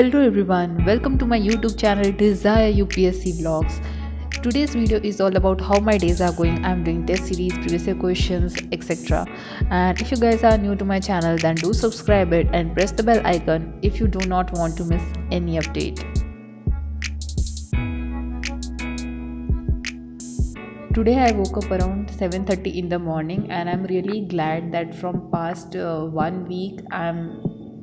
Hello everyone, welcome to my YouTube channel Desire UPSC Vlogs. Today's video is all about how my days are going. I'm doing test series, previous year questions, etc. And if you guys are new to my channel, then do subscribe it and press the bell icon if you do not want to miss any update. Today I woke up around 7:30 in the morning and I'm really glad that from past 1 week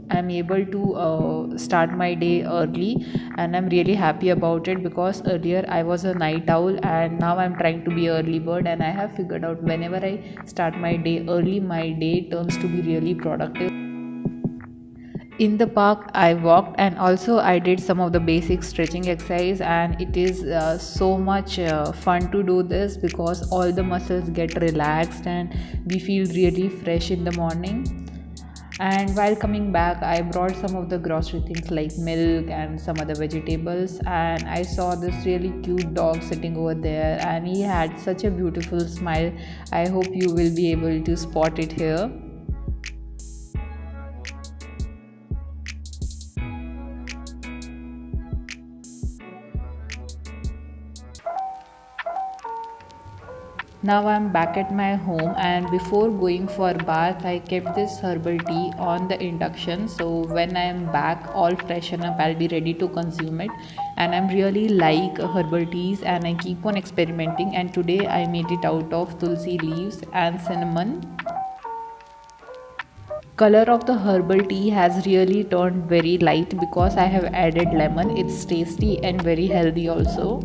I'm able to start my day early, and I'm really happy about it because earlier I was a night owl and now I'm trying to be early bird, and I have figured out whenever I start my day early, my day turns to be really productive. In the park I walked and also I did some of the basic stretching exercise, and it is so much fun to do this because all the muscles get relaxed and we feel really fresh in the morning. And while coming back I brought some of the grocery things like milk and some other vegetables, and I saw this really cute dog sitting over there and he had such a beautiful smile. I hope you will be able to spot it here. Now I'm back at my home, and before going for bath I kept this herbal tea on the induction, so when I am back all freshen up I'll be ready to consume it. And I'm really like herbal teas and I keep on experimenting, and today I made it out of tulsi leaves and cinnamon. Color of the herbal tea has really turned very light because I have added lemon. It's tasty and very healthy also.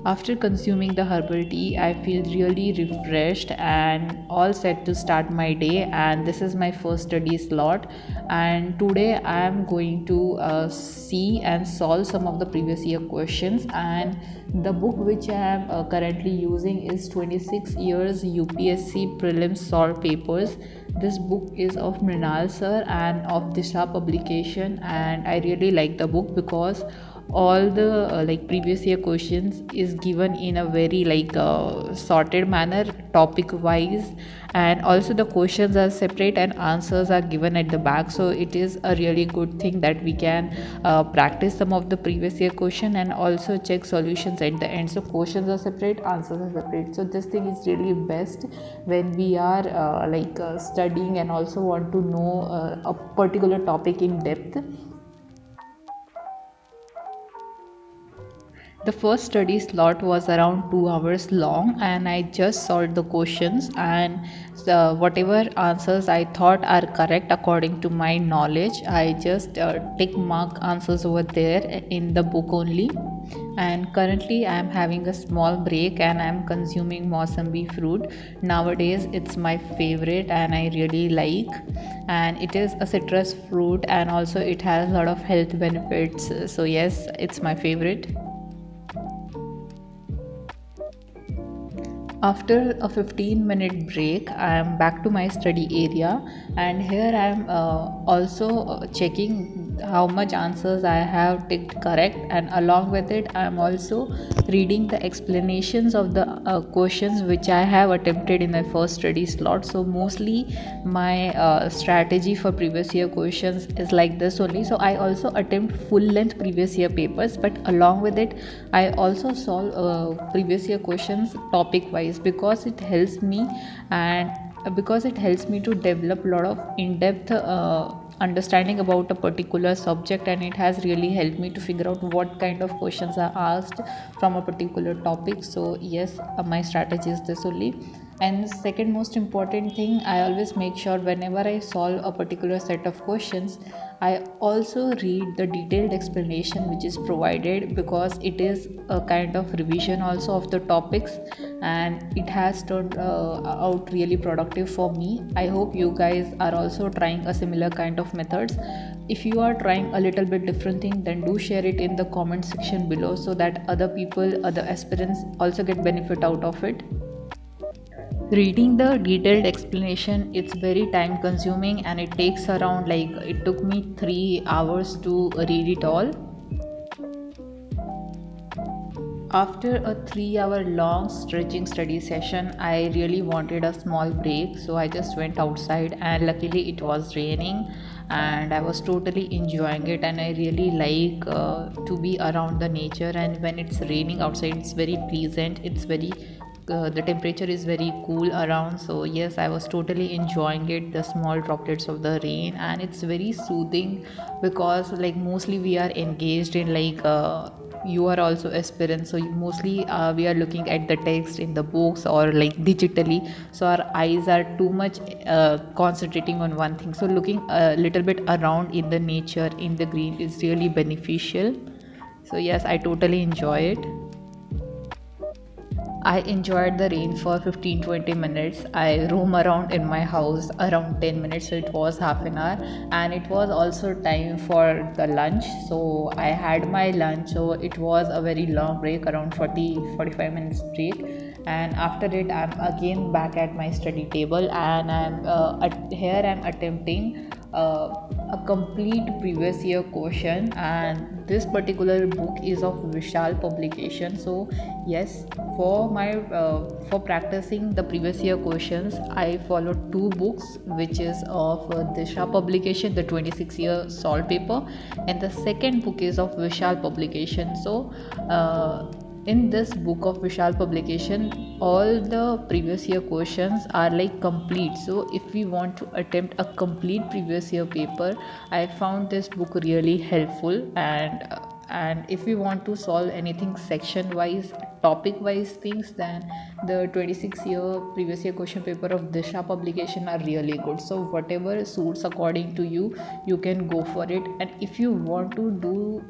After consuming the herbal tea, I feel really refreshed and all set to start my day. And this is my first study slot. And today I am going to see and solve some of the previous year questions. And the book which I am currently using is 26 years UPSC Prelims Solved Papers. This book is of Mrinal sir and of Disha publication, and I really like the book because all the previous year questions is given in a very sorted manner, topic wise, and also the questions are separate and answers are given at the back. So it is a really good thing that we can practice some of the previous year question and also check solutions at the end. So questions are separate, answers are separate, so this thing is really best when we are studying and also want to know a particular topic in depth. The first study slot was around 2 hours long, and I just solved the questions, and whatever answers I thought are correct according to my knowledge, I just tick mark answers over there in the book only. And currently I am having a small break and I am consuming Mossambi fruit. Nowadays it's my favorite and I really like, and it is a citrus fruit and also it has a lot of health benefits, so yes, it's my favorite. After a 15-minute break, I am back to my study area, and here I am also checking how much answers I have ticked correct, and along with it I am also reading the explanations of the questions which I have attempted in my first study slot. So mostly my strategy for previous year questions is like this only. So I also attempt full length previous year papers, but along with it I also solve previous year questions topic wise because it helps me, and because it helps me to develop a lot of in-depth understanding about a particular subject, and it has really helped me to figure out what kind of questions are asked from a particular topic. So yes, my strategy is this only. And second most important thing, I always make sure whenever I solve a particular set of questions, I also read the detailed explanation which is provided, because it is a kind of revision also of the topics, and it has turned out really productive for me. I hope you guys are also trying a similar kind of methods. If you are trying a little bit different thing, then do share it in the comment section below so that other people, other aspirants also get benefit out of it. Reading the detailed explanation, it's very time consuming and it takes around it took me 3 hours to read it all. After a 3 hour long stretching study session, I really wanted a small break, so I just went outside, and luckily it was raining and I was totally enjoying it. And I really like to be around the nature, and when it's raining outside, it's very pleasant. It's very the temperature is very cool around, so yes, I was totally enjoying it, the small droplets of the rain, and it's very soothing because like mostly we are engaged in you are also aspirant, so mostly we are looking at the text in the books or like digitally, so our eyes are too much concentrating on one thing. So looking a little bit around in the nature, in the green, is really beneficial. So yes, I totally enjoy it. I enjoyed the rain for 15-20 minutes. I roam around in my house around 10 minutes, so it was half an hour. And it was also time for the lunch. So I had my lunch. So it was a very long break, around 40-45 minutes break. And after it, I'm again back at my study table, and here I'm attempting a complete previous year question, and this particular book is of Vishal publication. So yes, for practicing the previous year questions, I followed two books, which is of Disha publication, the 26 year salt paper, and the second book is of Vishal publication. So in this book of Vishal publication, all the previous year questions are like complete. So if we want to attempt a complete previous year paper, I found this book really helpful. And if we want to solve anything section wise, topic wise things, then the 26 year previous year question paper of Disha publication are really good. So whatever suits according to you, you can go for it. And if you want to do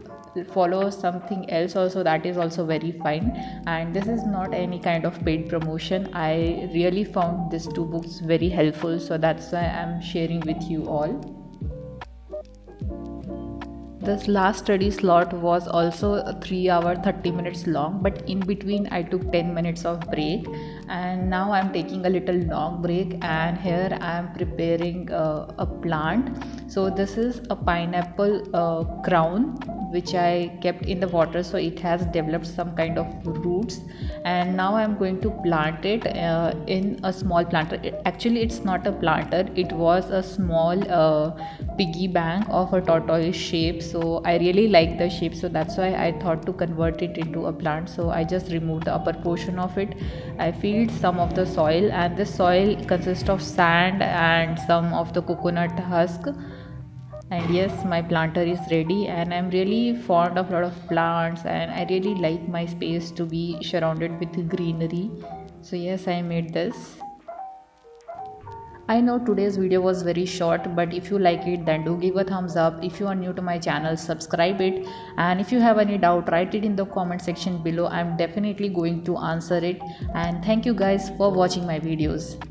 follow something else also, that is also very fine. And this is not any kind of paid promotion. I really found these two books very helpful, so that's why I'm sharing with you all. This last study slot was also a 3 hour 30 minutes long, but in between I took 10 minutes of break, and now I'm taking a little long break, and here I'm preparing a plant. So this is a pineapple crown which I kept in the water, so it has developed some kind of roots, and now I'm going to plant it in a small planter. Actually, it's not a planter, it was a small piggy bank of a tortoise shape. So I really like the shape, so that's why I thought to convert it into a plant. So I just removed the upper portion of it. I filled some of the soil, and this soil consists of sand and some of the coconut husk. And yes, my planter is ready, and I'm really fond of a lot of plants, and I really like my space to be surrounded with greenery. So yes, I made this. I know today's video was very short, but if you like it, then do give a thumbs up. If you are new to my channel, subscribe it, and if you have any doubt, write it in the comment section below. I'm definitely going to answer it. And thank you guys for watching my videos.